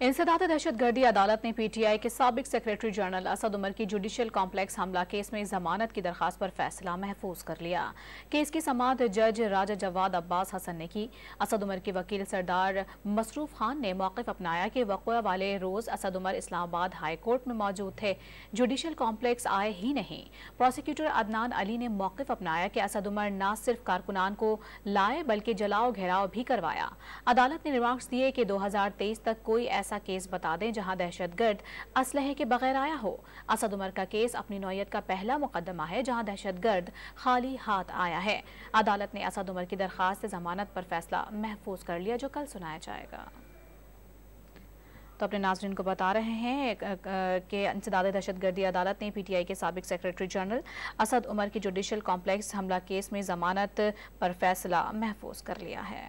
इंसदाद दहशत गर्दी अदालत ने PTI के साबिक सेक्रेटरी जनरल असद उमर की जुडिशल कॉम्प्लेक्स हमला केस में जमानत की दरखास्त पर फैसला महफूज कर लिया। केस की समाअत जज राजा जवाद अब्बास हसन ने की। असद उमर के वकील सरदार मसरूफ खान ने मौक़िफ़ अपनाया कि वक़्वा वाले रोज़ असद उमर इस्लामाबाद हाई कोर्ट में मौजूद थे, जुडिशल कॉम्प्लेक्स आए ही नहीं। प्रोसिक्यूटर अदनान अली ने मौक़िफ़ अपनाया कि असद उमर न सिर्फ कारकुनान को लाए बल्कि जलाओ घेराव भी करवाया। अदालत ने रिमार्क्स दिए कि 2023 तक कोई ऐसा केस बता दें जहां दहशतगर्द असलहे के बगैर आया हो। असद उमर का केस अपनी नौयत का पहला मुकदमा है जहां दहशतगर्द खाली हाथ आया है। अदालत ने असद उमर की दरखास्त से जमानत पर फैसला महफूज कर लिया, जो कल सुनाया जाएगा। तो अपने नाज़रीन को बता रहे हैं कि इंसदाद दहशतगर्दी अदालत ने PTI के साबिक सेक्रेटरी जनरल असद उमर की जुडिशल कॉम्प्लेक्स हमला केस में जमानत पर फैसला महफूज कर लिया है।